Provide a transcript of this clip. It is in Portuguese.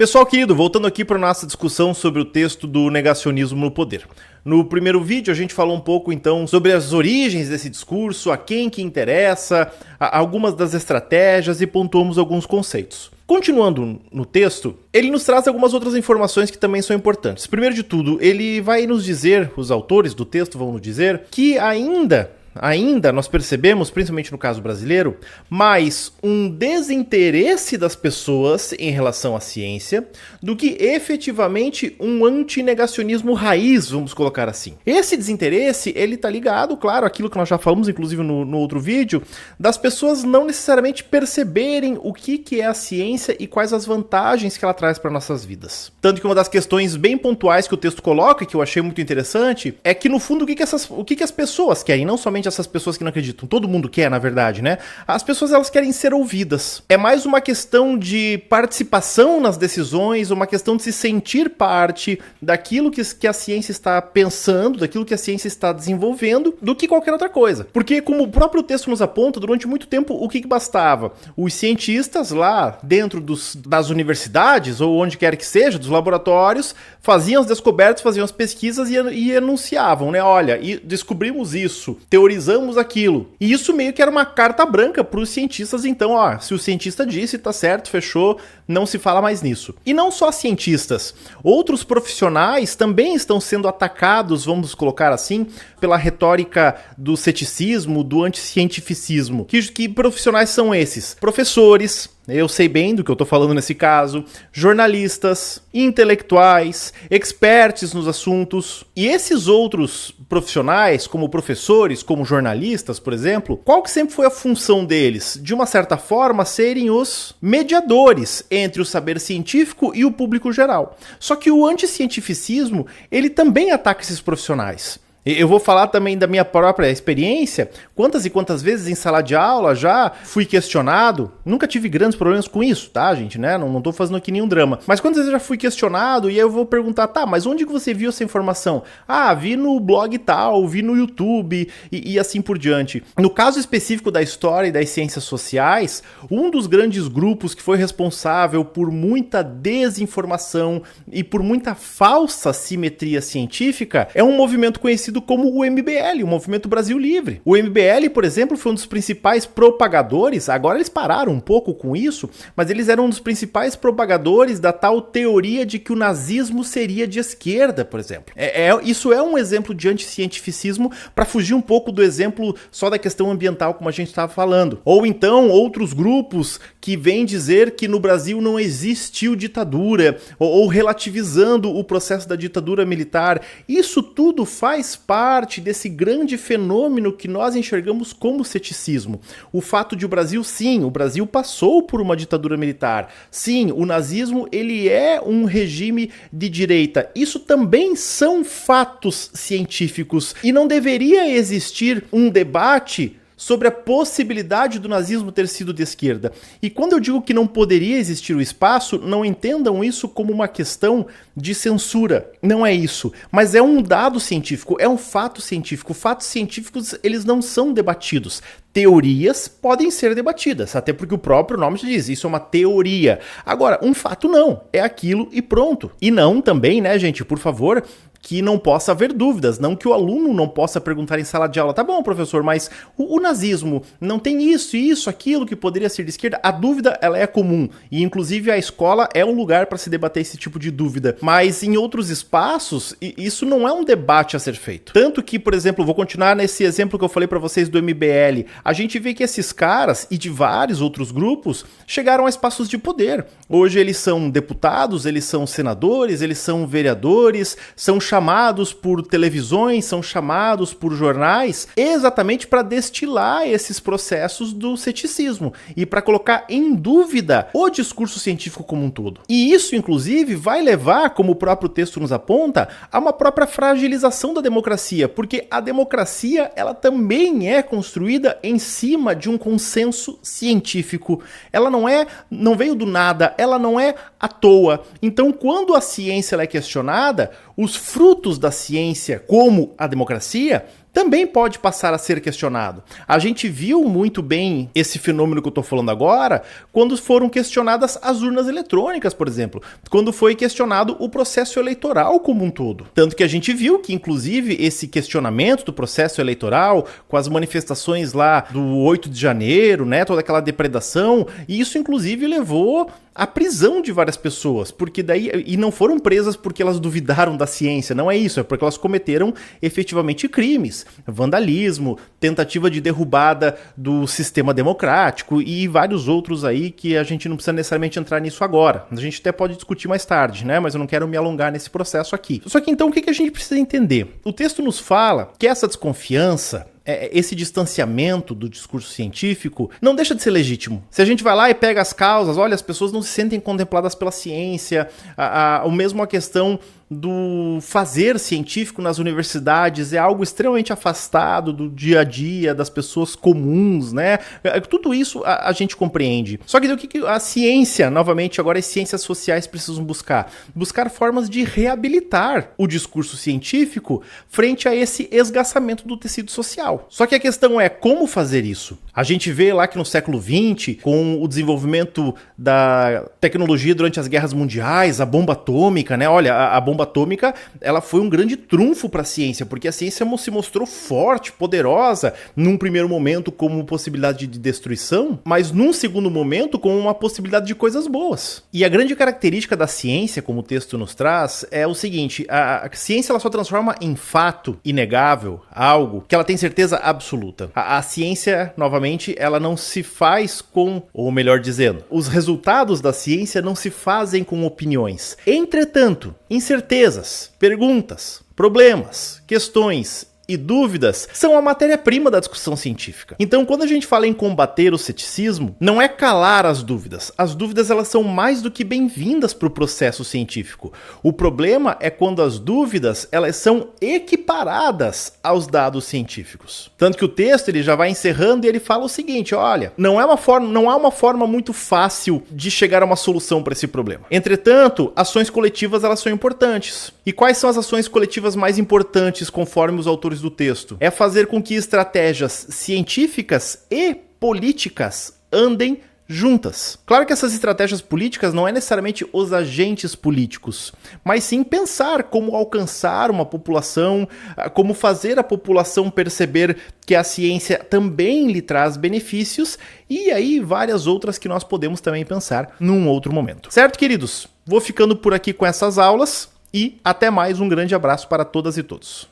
Pessoal querido, voltando aqui para a nossa discussão sobre o texto do negacionismo no poder. No primeiro vídeo a gente falou um pouco então sobre as origens desse discurso, a quem que interessa, algumas das estratégias e pontuamos alguns conceitos. Continuando no texto, ele nos traz algumas outras informações que também são importantes. Primeiro de tudo, ele vai nos dizer, os autores do texto vão nos dizer, que ainda nós percebemos, principalmente no caso brasileiro, mais um desinteresse das pessoas em relação à ciência do que efetivamente um antinegacionismo raiz, vamos colocar assim. Esse desinteresse, ele tá ligado, claro, àquilo que nós já falamos, inclusive no outro vídeo, das pessoas não necessariamente perceberem o que é a ciência e quais as vantagens que ela traz para nossas vidas. Tanto que uma das questões bem pontuais que o texto coloca, que eu achei muito interessante, é que no fundo o que as pessoas querem, não somente essas pessoas que não acreditam, todo mundo quer, na verdade, né? As pessoas, elas querem ser ouvidas. É mais uma questão de participação nas decisões, uma questão de se sentir parte daquilo que a ciência está pensando, daquilo que a ciência está desenvolvendo, do que qualquer outra coisa. Porque, como o próprio texto nos aponta, durante muito tempo, o que bastava? Os cientistas lá dentro das universidades, ou onde quer que seja, dos laboratórios, faziam as descobertas, faziam as pesquisas e anunciavam, né? Olha, descobrimos isso, teorizamos aquilo. E isso meio que era uma carta branca para os cientistas, então, ó, se o cientista disse, tá certo, fechou, não se fala mais nisso. E não só cientistas, outros profissionais também estão sendo atacados, vamos colocar assim, pela retórica do ceticismo, do anticientificismo. Que profissionais são esses? Professores, eu sei bem do que eu tô falando nesse caso, jornalistas, intelectuais, experts nos assuntos. E esses outros profissionais, como professores, como jornalistas, por exemplo, qual que sempre foi a função deles? De uma certa forma, serem os mediadores entre o saber científico e o público geral. Só que o anticientificismo, ele também ataca esses profissionais. Eu vou falar também da minha própria experiência, quantas e quantas vezes em sala de aula já fui questionado, nunca tive grandes problemas com isso, tá, gente, né, não tô fazendo aqui nenhum drama, mas quantas vezes eu já fui questionado e aí eu vou perguntar, tá, mas onde que você viu essa informação? Ah, vi no blog tal, vi no YouTube e assim por diante. No caso específico da história e das ciências sociais, um dos grandes grupos que foi responsável por muita desinformação e por muita falsa simetria científica é um movimento conhecido como o MBL, o Movimento Brasil Livre. O MBL, por exemplo, foi um dos principais propagadores, agora eles pararam um pouco com isso, mas eles eram um dos principais propagadores da tal teoria de que o nazismo seria de esquerda, por exemplo. Isso é um exemplo de anticientificismo para fugir um pouco do exemplo só da questão ambiental, como a gente estava falando. Ou então, outros grupos que vêm dizer que no Brasil não existiu ditadura, ou relativizando o processo da ditadura militar. Isso tudo faz parte desse grande fenômeno que nós enxergamos como ceticismo. O fato de o Brasil passou por uma ditadura militar. Sim, o nazismo, ele é um regime de direita. Isso também são fatos científicos e não deveria existir um debate sobre a possibilidade do nazismo ter sido de esquerda. E quando eu digo que não poderia existir o espaço, não entendam isso como uma questão de censura. Não é isso. Mas é um dado científico, é um fato científico. Fatos científicos, eles não são debatidos. Teorias podem ser debatidas, até porque o próprio nome já diz, isso é uma teoria. Agora, um fato não, é aquilo e pronto. E não também, né, gente, por favor, que não possa haver dúvidas, não que o aluno não possa perguntar em sala de aula, tá bom, professor, mas o nazismo não tem isso, aquilo que poderia ser de esquerda? A dúvida, ela é comum, e inclusive a escola é um lugar para se debater esse tipo de dúvida, mas em outros espaços, isso não é um debate a ser feito. Tanto que, por exemplo, vou continuar nesse exemplo que eu falei para vocês do MBL, a gente vê que esses caras, e de vários outros grupos, chegaram a espaços de poder. Hoje eles são deputados, eles são senadores, eles são vereadores, são chamados por televisões, são chamados por jornais, exatamente para destilar esses processos do ceticismo e para colocar em dúvida o discurso científico como um todo. E isso, inclusive, vai levar, como o próprio texto nos aponta, a uma própria fragilização da democracia, porque a democracia, ela também é construída em cima de um consenso científico. Ela não veio do nada, ela não é à toa. Então, quando a ciência ela é questionada, os frutos da ciência, como a democracia, também pode passar a ser questionado. A gente viu muito bem esse fenômeno que eu estou falando agora quando foram questionadas as urnas eletrônicas, por exemplo, quando foi questionado o processo eleitoral como um todo. Tanto que a gente viu que, inclusive, esse questionamento do processo eleitoral, com as manifestações lá do 8 de janeiro, né, toda aquela depredação, e isso, inclusive, levou à prisão de várias pessoas, porque daí, e não foram presas porque elas duvidaram da ciência, não é isso, é porque elas cometeram efetivamente crimes, vandalismo, tentativa de derrubada do sistema democrático e vários outros aí que a gente não precisa necessariamente entrar nisso agora. A gente até pode discutir mais tarde, né? Mas eu não quero me alongar nesse processo aqui. Só que então o que a gente precisa entender? O texto nos fala que essa desconfiança, esse distanciamento do discurso científico não deixa de ser legítimo. Se a gente vai lá e pega as causas, olha, as pessoas não se sentem contempladas pela ciência, ou mesmo a questão do fazer científico nas universidades é algo extremamente afastado do dia a dia, das pessoas comuns, né? Tudo isso a gente compreende. Só que o que a ciência, novamente, agora as ciências sociais precisam buscar? Buscar formas de reabilitar o discurso científico frente a esse esgaçamento do tecido social. Só que a questão é como fazer isso. A gente vê lá que no século XX, com o desenvolvimento da tecnologia durante as guerras mundiais, a bomba atômica, né? Olha, a bomba atômica, ela foi um grande trunfo para a ciência, porque a ciência se mostrou forte, poderosa, num primeiro momento como possibilidade de destruição, mas num segundo momento como uma possibilidade de coisas boas. E a grande característica da ciência, como o texto nos traz, é o seguinte: a ciência ela só transforma em fato inegável algo que ela tem certeza absoluta. A ciência, novamente, ela não se faz com, ou melhor dizendo, os resultados da ciência não se fazem com opiniões. Entretanto, incertezas, perguntas, problemas, questões e dúvidas são a matéria-prima da discussão científica. Então, quando a gente fala em combater o ceticismo, não é calar as dúvidas. As dúvidas elas são mais do que bem-vindas para o processo científico. O problema é quando as dúvidas elas são equiparadas aos dados científicos. Tanto que o texto ele já vai encerrando e ele fala o seguinte: olha, não há uma forma muito fácil de chegar a uma solução para esse problema. Entretanto, ações coletivas elas são importantes. E quais são as ações coletivas mais importantes conforme os autores do texto? É fazer com que estratégias científicas e políticas andem juntas. Claro que essas estratégias políticas não é necessariamente os agentes políticos, mas sim pensar como alcançar uma população, como fazer a população perceber que a ciência também lhe traz benefícios e aí várias outras que nós podemos também pensar num outro momento. Certo, queridos? Vou ficando por aqui com essas aulas e até mais. Um grande abraço para todas e todos.